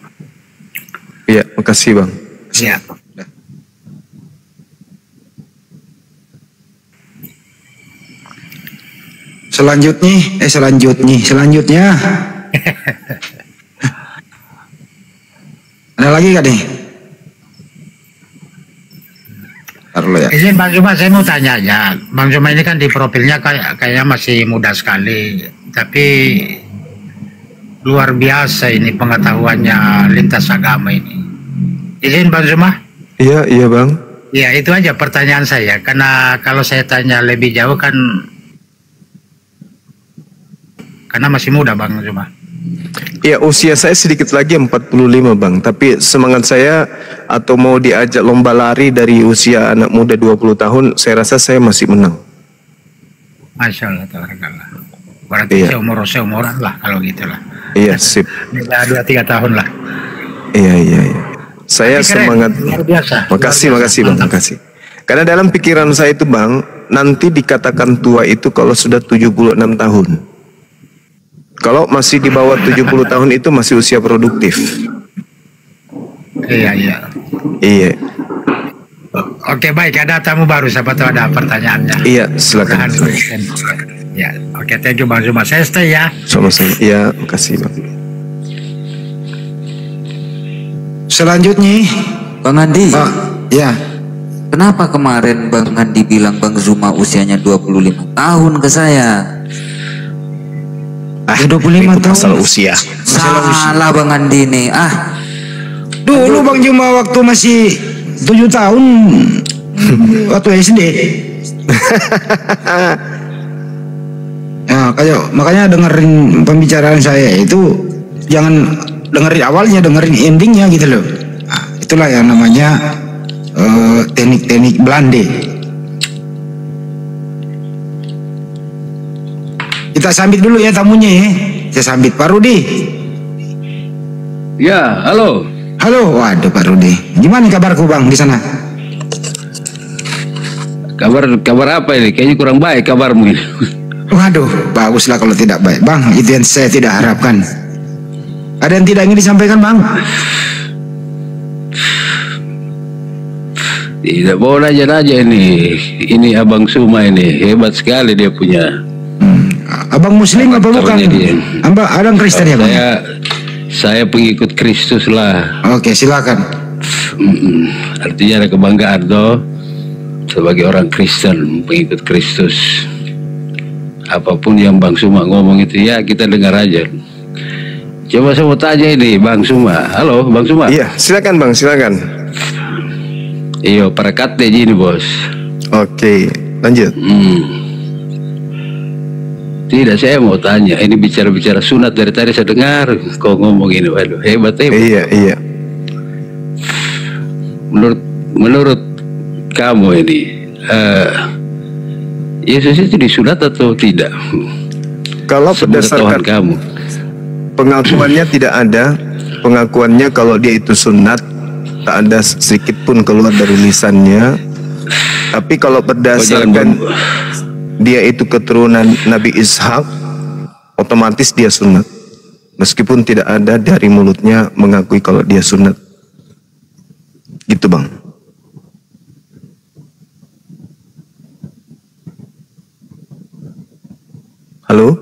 Iya, makasih Bang. Siap. Selanjutnya. Ada lagi gak nih? Ya. Izin Bang Zuma, saya mau tanya aja. Bang Zuma ini kan di profilnya kayaknya masih muda sekali, tapi luar biasa ini pengetahuannya lintas agama ini. Izin Bang Zuma? Iya Bang. Ya itu aja pertanyaan saya, karena kalau saya tanya lebih jauh kan, karena masih muda Bang Zuma. Ya, usia saya sedikit lagi 45 Bang, tapi semangat saya atau mau diajak lomba lari dari usia anak muda 20 tahun, saya rasa saya masih menang. Masya Allah, tabarakallah. Berarti seumuran lah kalau gitu lah. Iya, sip. 2-3 tahun lah. Iya. Saya semangat. Luar biasa. Makasih Bang, makasih. Karena dalam pikiran saya itu Bang, nanti dikatakan tua itu kalau sudah 76 tahun. Kalau masih di bawah 70 tahun itu masih usia produktif. Iya. Oke, baik, ada tamu baru, siapa tahu ada pertanyaannya. Iya, silakan. Ya, oke, thank you Bang Zuma. Saya stay ya. Sama-sama. Iya, makasih Bang. Selanjutnya, Bang Andi. Ya. Kenapa kemarin Bang Andi bilang Bang Zuma usianya 25 tahun ke saya? 25 tahun. Masalah usia. Salah Bang Andi nih. Dulu Bang Zuma waktu masih 7 tahun waktu SD. Ya, makanya dengerin pembicaraan saya itu jangan dengerin awalnya, dengerin endingnya gitu loh. Nah, itulah yang namanya teknik-teknik Belanda. Kita sambit dulu ya tamunya ya. Saya sambit Pak Rudi. Ya, halo. Halo, waduh Pak Rudi. Gimana kabarku Bang di sana? Kabar apa ini? Kayaknya kurang baik kabarmu ini. Waduh, baguslah kalau tidak baik Bang. Itu yang saya tidak harapkan. Ada yang tidak ingin disampaikan Bang? Tidak, bawa aja ini. Ini Abang Zuma ini hebat sekali dia punya. Abang Muslim apa bukan? Abang Kristen ya Bang? Saya pengikut Kristus lah. Oke, silakan. Artinya ada kebanggaan toh sebagai orang Kristen, pengikut Kristus. apapun yang Bang Suma ngomong itu ya kita dengar aja. Coba saya mau tanya ini Bang Suma. Halo Bang Suma. Iya, silakan Bang, silakan. Iyo, parakat deh ini bos. Oke, lanjut. Tidak, saya mau tanya. Ini bicara-bicara sunat dari tadi saya dengar kau ngomong ini. Waduh, hebat. Iya. Menurut kamu ini, Yesus itu disunat atau tidak? Kalau berdasarkan kamu, pengakuannya tidak ada. Pengakuannya kalau dia itu sunat, tak ada sedikit pun keluar dari lisannya. Tapi kalau berdasarkan dia itu keturunan Nabi Ishak, otomatis dia sunat. Meskipun tidak ada dari mulutnya mengakui kalau dia sunat. Gitu Bang. Halo?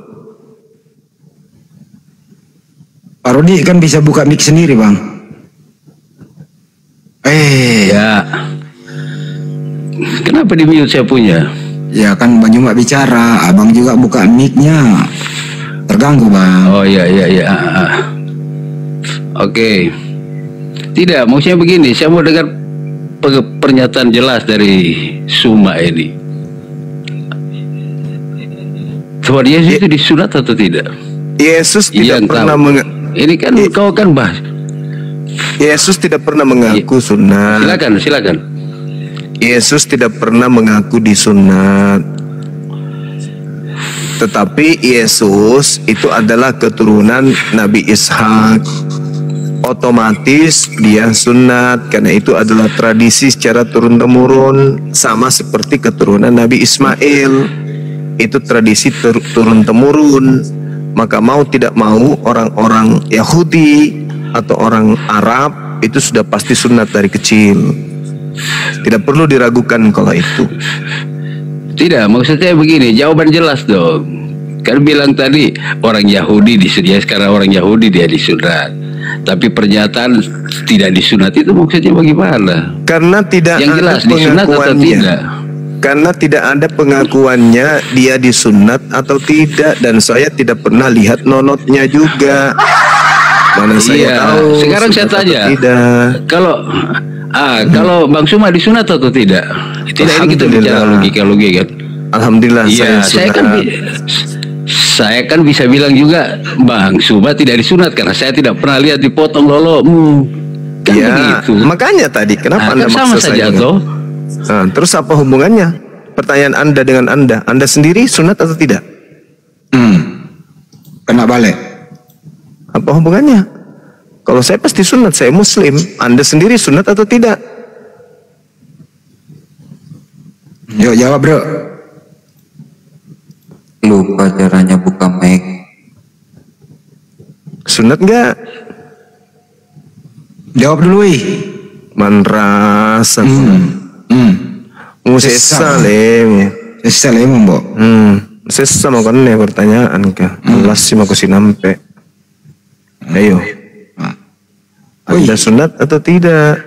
Pak Rudi kan bisa buka mic sendiri Bang. Ya. Kenapa di mute saya punya? Ya kan Bang Juma bicara, abang juga buka mic-nya. Terganggu Bang. Oh iya. Oke. Tidak, maksudnya begini, saya mau dengar pernyataan jelas dari Suma ini. Bahwa Yesus itu disunat atau tidak? Yesus tidak pernah ini kan kau kan bahas. Yesus tidak pernah mengaku sunat. Silakan. Yesus tidak pernah mengaku disunat. Tetapi Yesus itu adalah keturunan Nabi Ishak. Otomatis dia sunat karena itu adalah tradisi secara turun-temurun, sama seperti keturunan Nabi Ismail. Itu tradisi turun-temurun. Maka mau tidak mau orang-orang Yahudi atau orang Arab itu sudah pasti sunat dari kecil. Tidak perlu diragukan kalau itu. Tidak, maksudnya begini, jawaban jelas dong. Kan bilang tadi orang Yahudi disediakan, karena orang Yahudi dia disunat. Tapi pernyataan tidak disunat itu maksudnya bagaimana? Karena tidak yang jelas disunat atau tidak. Karena tidak ada pengakuannya dia disunat atau tidak, dan saya tidak pernah lihat nonotnya juga. Mana saya tahu. Sekarang saya tanya, kalau Bang Suma disunat atau tidak? Tidak, ini kita bicara logika kan. Alhamdulillah. Iya, saya kan bisa bilang juga Bang Suma tidak disunat karena saya tidak pernah lihat dipotong lolo. Kan begitu. Makanya tadi kenapa Anda kan sama maksa saja saya? Toh? Nah, terus apa hubungannya? Pertanyaan Anda dengan Anda. Anda sendiri sunat atau tidak? Kena balik. Apa hubungannya? Kalau saya pasti sunat, saya muslim. Anda sendiri sunat atau tidak? Yuk jawab bro. Lupa caranya buka mic. Sunat enggak? Jawab dulu Manrasa. Sesa Mbok. Sesa mau kan nih pertanyaan kah? Alas sih mau sinampe. Ayo. Anda sunat atau tidak?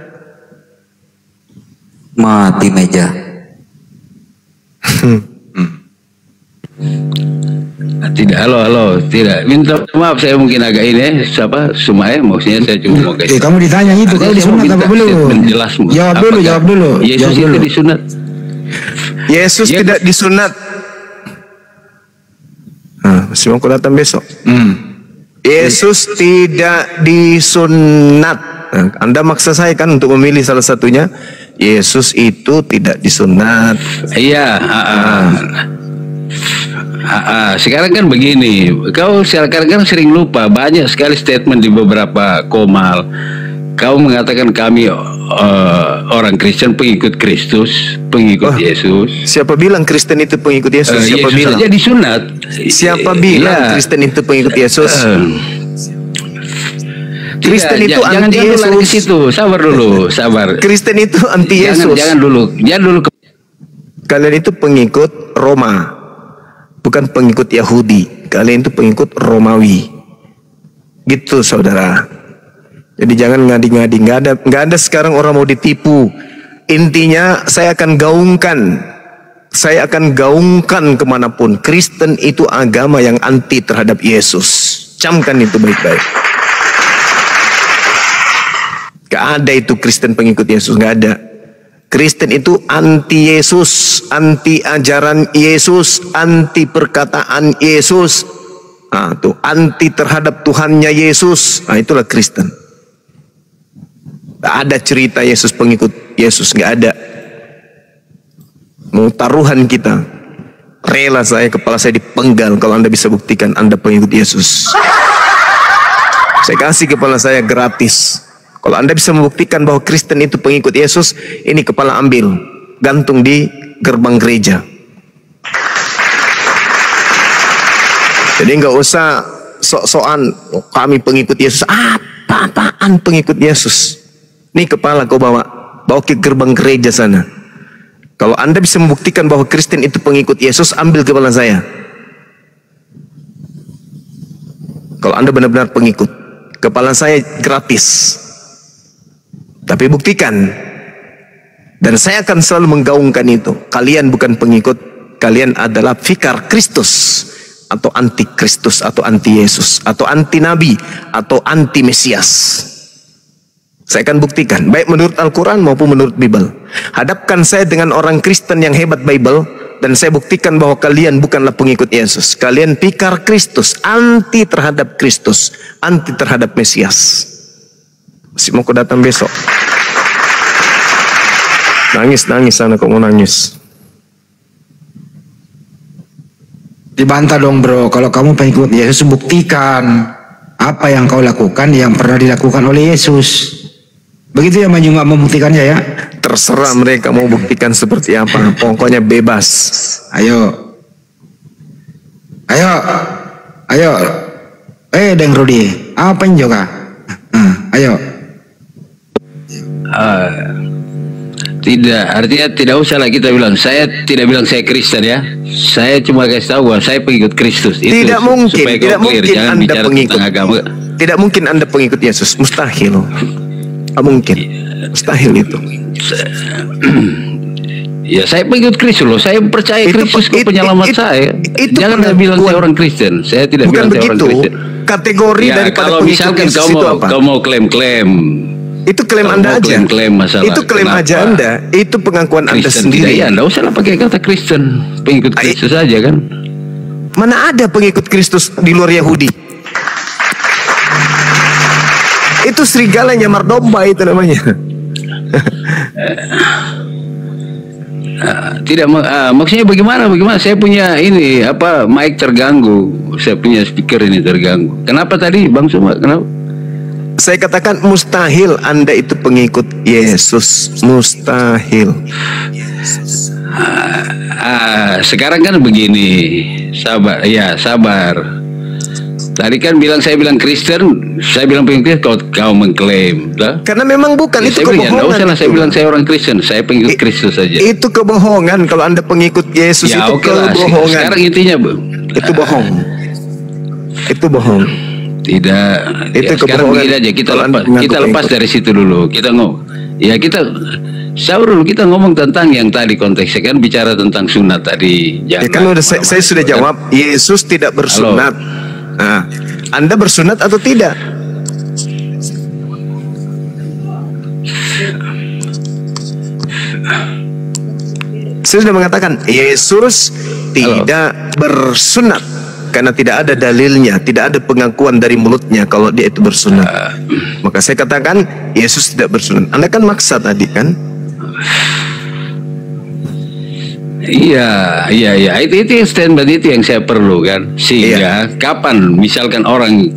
Mati meja. Tidak, halo, tidak. Minta maaf saya mungkin agak ini, Sumai, maksudnya saya cuma mau kasih. Kamu ditanya itu, kau disunat apa belum? Jawab dulu. Yesus itu disunat. Yesus tidak disunat. Masih mau datang besok. Yesus tidak disunat. Anda maksa saya kan untuk memilih salah satunya. Yesus itu tidak disunat. Iya. Sekarang kan begini, kau sekarang kan sering lupa banyak sekali statement di beberapa komal. Kau mengatakan kami orang Kristen pengikut Kristus, pengikut Yesus. Siapa bilang Kristen itu pengikut Yesus? Siapa Yesus bilang? Jadi sunat. Siapa bilang Kristen itu pengikut Yesus? Kristen itu anti Yesus. Jangan ke situ. Sabar dulu, sabar. Kristen itu anti Yesus. Jangan dulu. Kalian itu pengikut Roma. Bukan pengikut Yahudi. Kalian itu pengikut Romawi. Gitu saudara. Jadi jangan ngadi-ngadi. Nggak ada sekarang orang mau ditipu. Intinya saya akan gaungkan Saya akan gaungkan kemanapun, Kristen itu agama yang anti terhadap Yesus. Camkan itu baik-baik. Gak ada itu Kristen pengikut Yesus, gak ada. Kristen itu anti Yesus, anti ajaran Yesus, anti perkataan Yesus. Nah, tuh anti terhadap Tuhannya Yesus. Nah, itulah Kristen. Gak ada cerita Yesus pengikut Yesus, gak ada. Mau taruhan kita, rela saya, kepala saya dipenggal kalau Anda bisa buktikan Anda pengikut Yesus. Saya kasih kepala saya gratis. Kalau Anda bisa membuktikan bahwa Kristen itu pengikut Yesus, ini kepala ambil, gantung di gerbang gereja. Jadi nggak usah sok-sokan, oh, kami pengikut Yesus. Apa-apaan pengikut Yesus? Ini kepala kau bawa ke gerbang gereja sana. Kalau Anda bisa membuktikan bahwa Kristen itu pengikut Yesus, ambil kepala saya. Kalau Anda benar-benar pengikut, kepala saya gratis. Tapi buktikan. Dan saya akan selalu menggaungkan itu. Kalian bukan pengikut, kalian adalah fikar Kristus, atau anti Kristus, atau anti Yesus, atau anti Nabi, atau anti Mesias. Saya akan buktikan, baik menurut Al-Quran maupun menurut Bible. Hadapkan saya dengan orang Kristen yang hebat Bible, dan saya buktikan bahwa kalian bukanlah pengikut Yesus. Kalian pikar Kristus, anti terhadap Kristus, anti terhadap Mesias. Masih mau kau datang besok? Nangis sana, kau mau nangis. Dibantah dong bro, kalau kamu pengikut Yesus, buktikan apa yang kau lakukan yang pernah dilakukan oleh Yesus. Begitu ya, maju nggak membuktikannya ya? Terserah mereka mau buktikan seperti apa, pokoknya bebas. Ayo, Deng Rudi, apa yang juga? Ayo. Tidak, artinya tidak usahlah kita bilang. Saya tidak bilang saya Kristen ya. Saya cuma kasih tahu bahwa saya pengikut Kristus. Tidak mungkin, tidak mungkin jangan Anda bicara pengikut. tentang agama. Tidak mungkin Anda pengikut Yesus, mustahil. Mungkin, mustahil itu. Ya saya pengikut Kristus loh. Saya percaya Kristus itu penyelamat saya. Jangan Anda bilang saya orang Kristen. Saya tidak bilang saya orang Kristen. Kategori ya, daripada kalau misalkan kau mau klaim-klaim, itu klaim Anda aja. Itu klaim aja Anda. Itu pengakuan Anda sendiri. Ya, Anda usahlah pakai kata Kristen. Pengikut Kristus saja kan. Mana ada pengikut Kristus di luar Yahudi? Itu serigala nyamar domba itu namanya. Tidak, maksudnya bagaimana? Saya punya ini mic terganggu. Saya punya speaker ini terganggu. Kenapa tadi Bang Suma? Kenapa? Saya katakan mustahil Anda itu pengikut Yesus, mustahil. Sekarang kan begini, sabar. Tadi kan saya bilang Kristen, saya bilang pengikut, kau mengklaim, lah. Karena memang bukan itu kebohongan. Tidak usah saya bilang saya orang Kristen, saya pengikut Kristus saja. Itu kebohongan kalau Anda pengikut Yesus ya, itu kebohongan. Sekarang intinya itu bohong. Itu bohong. Tidak. Itu ya, sekarang begini aja kita lepas dari situ dulu. Kita kita ngomong tentang yang tadi konteksnya kan bicara tentang sunat tadi. Ya kan udah saya sudah jawab, Yesus tidak bersunat. Nah, Anda bersunat atau tidak? Saya sudah mengatakan Yesus tidak bersunat karena tidak ada dalilnya, tidak ada pengakuan dari mulutnya kalau dia itu bersunat. Maka saya katakan Yesus tidak bersunat. Anda kan maksa tadi kan? Iya, itu statement itu yang saya perlu kan, sehingga kapan misalkan orang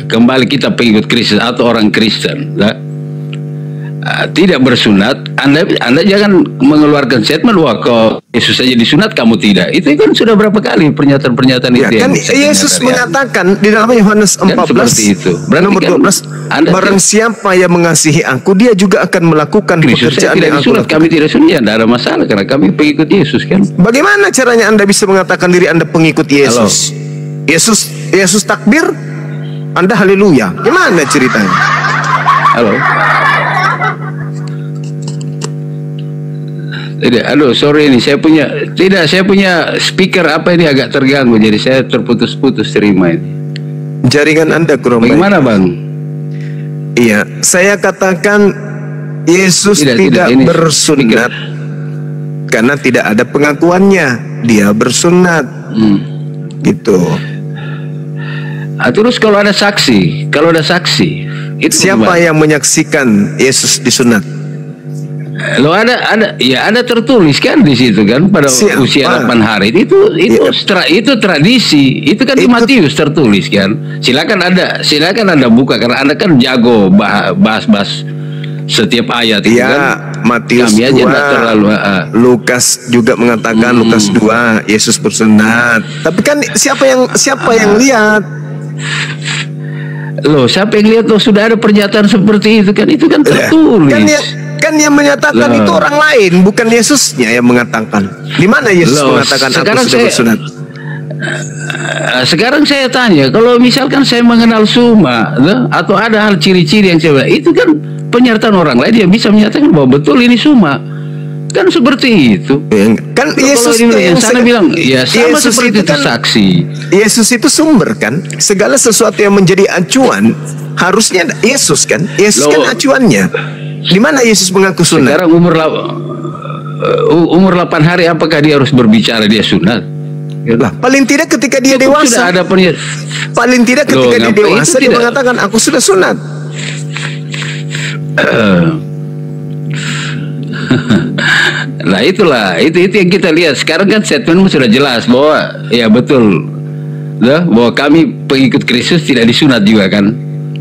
kembali kita pengikut Kristus atau orang Kristen, tidak bersunat, Anda jangan mengeluarkan statement wah kok Yesus saja disunat kamu tidak. Itu kan sudah berapa kali pernyataan-pernyataan itu kan Yesus mengatakan di dalam Yohanes 14 itu. Nomor 12, barang siapa yang mengasihi aku, dia juga akan melakukan pekerjaan yang aku lakukan. Kami tidak sunat, tidak ada masalah karena kami pengikut Yesus kan. Bagaimana caranya Anda bisa mengatakan diri Anda pengikut Yesus? Yesus takbir, Anda haleluya. Gimana ceritanya? Tidak, aduh sorry ini saya punya speaker apa ini agak terganggu, jadi saya terputus-putus terima ini. Jaringan Anda kurang baik. Bagaimana Bang? Iya, saya katakan Yesus tidak bersunat karena tidak ada pengakuannya. Dia bersunat. Gitu. Terus kalau ada saksi, itu siapa yang menyaksikan Yesus disunat? Lo ada tertulis kan di situ kan pada usia 8 hari itu tradisi itu kan di Matius tertulis kan. Silakan anda buka karena anda kan jago bahas setiap ayat itu kan. Matius 2, Lukas juga mengatakan Lukas 2 Yesus bersunat. Tapi kan siapa yang lihat? Loh, siapa yang lihat? Loh, sudah ada pernyataan seperti itu kan tertulis. Kan yang menyatakan itu orang lain, bukan Yesusnya yang mengatakan. Di mana Yesus mengatakan aku sudah bersunat? Sekarang saya tanya, kalau misalkan saya mengenal Suma atau ada hal ciri-ciri yang saya bilang, itu kan penyertaan orang lain yang bisa menyatakan bahwa betul ini Suma. Kan seperti itu. Kan Yesus yang sana bilang ya sama Yesus seperti itu kan, saksi. Yesus itu sumber kan. Segala sesuatu yang menjadi acuan harusnya Yesus kan. Yesus kan acuannya. Di mana Yesus mengaku sunat? Sekarang umur 8 hari apakah dia harus berbicara dia sunat? Lah, paling tidak ketika dia dewasa. Sudah ada paling tidak ketika dia dewasa dia mengatakan aku sudah sunat. Nah itulah itu yang kita lihat sekarang kan statementmu sudah jelas bahwa ya betul bahwa kami pengikut Kristus tidak disunat juga kan,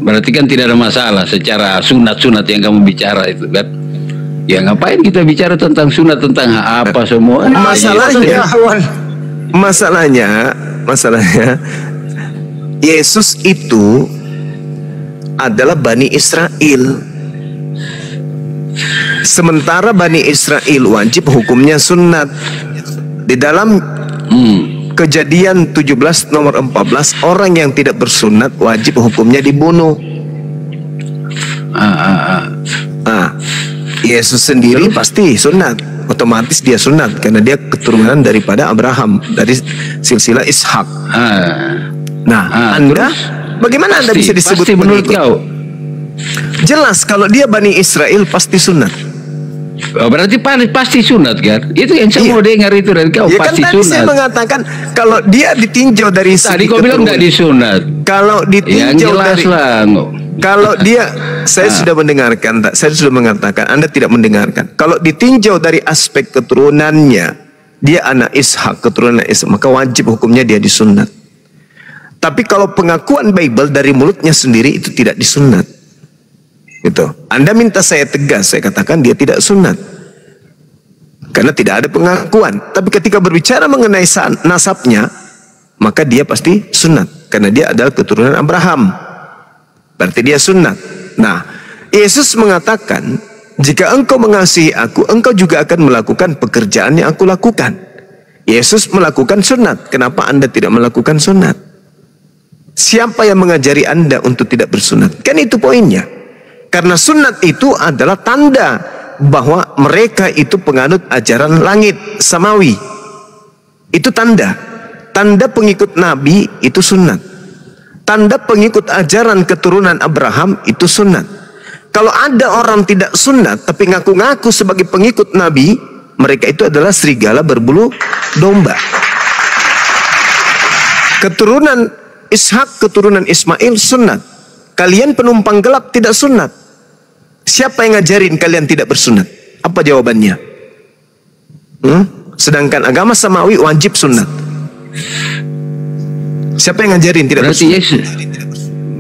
berarti kan tidak ada masalah secara sunat yang kamu bicara itu kan. Ya ngapain kita bicara tentang sunat tentang apa semua? Masalahnya Yesus itu adalah Bani Israel. Sementara Bani Israel wajib hukumnya sunat. Di dalam Kejadian 17 nomor 14, orang yang tidak bersunat wajib hukumnya dibunuh. Yesus sendiri pasti sunat, otomatis dia sunat karena dia keturunan daripada Abraham, dari silsilah Ishak. Anda bagaimana Anda bisa disebut menurut kau? Jelas kalau dia Bani Israel pasti sunat. Berarti pasti sunat kan? Itu yang saya mau dengar itu dari kau, pasti kan tadi sunat. Saya mengatakan kalau dia ditinjau dari tadi kau bilang nggak disunat. Kalau ditinjau dari kalau dia saya sudah mendengarkan, saya sudah mengatakan Anda tidak mendengarkan. Kalau ditinjau dari aspek keturunannya, dia anak Ishak, keturunan Ishak, maka wajib hukumnya dia disunat. Tapi kalau pengakuan Bible dari mulutnya sendiri itu tidak disunat. Gitu. Anda minta saya tegas, saya katakan dia tidak sunat karena tidak ada pengakuan. Tapi ketika berbicara mengenai nasabnya, maka dia pasti sunat karena dia adalah keturunan Abraham. Berarti dia sunat. Nah, Yesus mengatakan, jika engkau mengasihi aku, engkau juga akan melakukan pekerjaan yang aku lakukan. Yesus melakukan sunat. Kenapa Anda tidak melakukan sunat? Siapa yang mengajari Anda untuk tidak bersunat? Kan itu poinnya. Karena sunat itu adalah tanda bahwa mereka itu penganut ajaran langit samawi. Itu tanda. Tanda pengikut Nabi itu sunat. Tanda pengikut ajaran keturunan Abraham itu sunat. Kalau ada orang tidak sunat tapi ngaku-ngaku sebagai pengikut Nabi, mereka itu adalah serigala berbulu domba. Keturunan Ishak, keturunan Ismail sunat. Kalian penumpang gelap tidak sunat. Siapa yang ngajarin kalian tidak bersunat? Apa jawabannya? Sedangkan agama samawi wajib sunat. Siapa yang ngajarin tidak bersunat?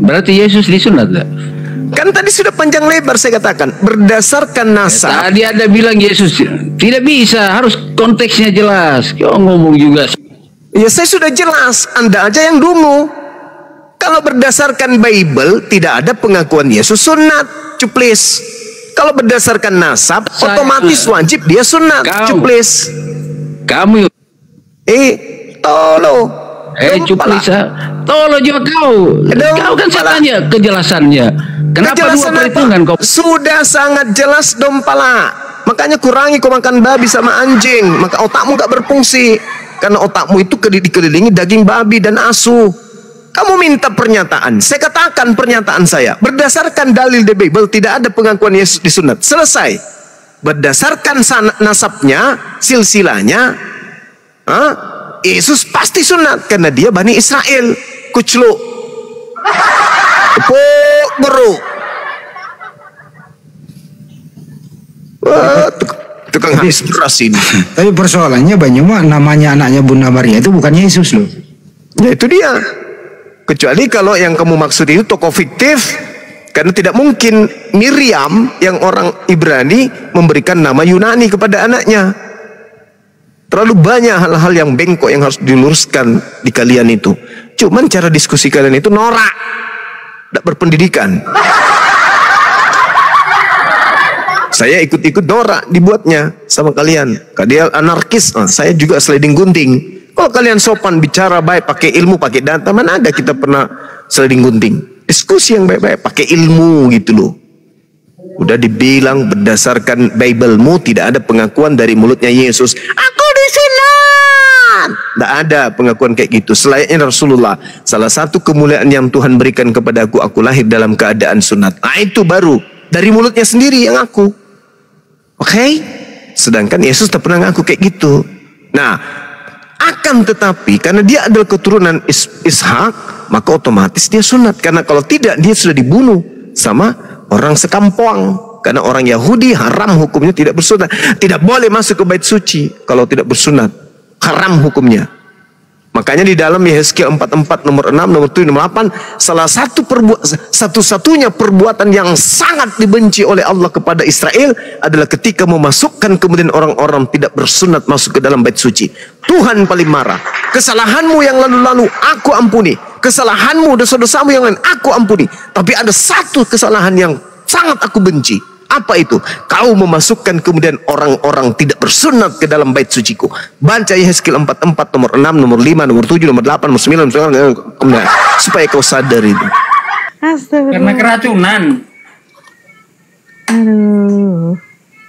Berarti Yesus disunat tak? Kan tadi sudah panjang lebar saya katakan berdasarkan nasab. Tadi ada bilang Yesus tidak bisa, harus konteksnya jelas. Kau ngomong juga. Ya saya sudah jelas, Anda aja yang dungu. Kalau berdasarkan Bible tidak ada pengakuan Yesus sunat, cuplis. Kalau berdasarkan nasab otomatis wajib dia sunat, cuplis. Kamu cuplis tolong juga kau kan saya tanya kejelasannya. Kenapa dua perhitungan kau? Sudah sangat jelas dompala. Makanya kurangi kau makan babi sama anjing, maka otakmu gak berfungsi. Karena otakmu itu dikelilingi daging babi dan asu. Kamu minta pernyataan, saya katakan pernyataan saya berdasarkan dalil the Bible, tidak ada pengakuan Yesus disunat. Selesai. Berdasarkan nasabnya, silsilahnya, Yesus pasti sunat karena dia Bani Israel. Kuclu, bro. Wah, tukang inspirasi ini. Tapi persoalannya Banyuma, namanya anaknya Bunda Maria itu bukan Yesus loh. Ya itu dia. Kecuali kalau yang kamu maksud itu tokoh fiktif, karena tidak mungkin Miriam yang orang Ibrani memberikan nama Yunani kepada anaknya. Terlalu banyak hal-hal yang bengkok yang harus diluruskan di kalian itu. Cuman cara diskusi kalian itu norak, tidak berpendidikan. Saya ikut-ikut norak dibuatnya sama kalian. Kalian anarkis, saya juga sliding gunting. Kalau kalian sopan bicara baik, pakai ilmu, pakai data, mana ada kita pernah sliding gunting? Diskusi yang baik-baik, pakai ilmu gitu loh. Udah dibilang berdasarkan Bible-mu tidak ada pengakuan dari mulutnya Yesus. Aku disunat. Tidak ada pengakuan kayak gitu. Selayaknya Rasulullah. Salah satu kemuliaan yang Tuhan berikan kepada aku lahir dalam keadaan sunat. Nah itu baru dari mulutnya sendiri yang aku. Oke? Sedangkan Yesus tak pernah ngaku kayak gitu. Nah, akan tetapi karena dia adalah keturunan Ishak, maka otomatis dia sunat. Karena kalau tidak dia sudah dibunuh sama orang sekampung. Karena orang Yahudi haram hukumnya tidak bersunat. Tidak boleh masuk ke bait suci kalau tidak bersunat. Haram hukumnya. Makanya di dalam Yehezkiel 44 nomor 6, nomor 7, nomor 8, salah satu satu-satunya perbuatan yang sangat dibenci oleh Allah kepada Israel adalah ketika memasukkan kemudian orang-orang tidak bersunat masuk ke dalam bait suci. Tuhan paling marah. Kesalahanmu yang lalu-lalu aku ampuni. Kesalahanmu, dosa-dosamu yang lain aku ampuni. Tapi ada satu kesalahan yang sangat aku benci. Apa itu? Kau memasukkan kemudian orang-orang tidak bersunat ke dalam bait suciku. Baca Yehezkiel 44 nomor 6, nomor 5, nomor 7, nomor 8, nomor 9, nomor 9, supaya kau sadar itu. Karena keracunan. Aduh.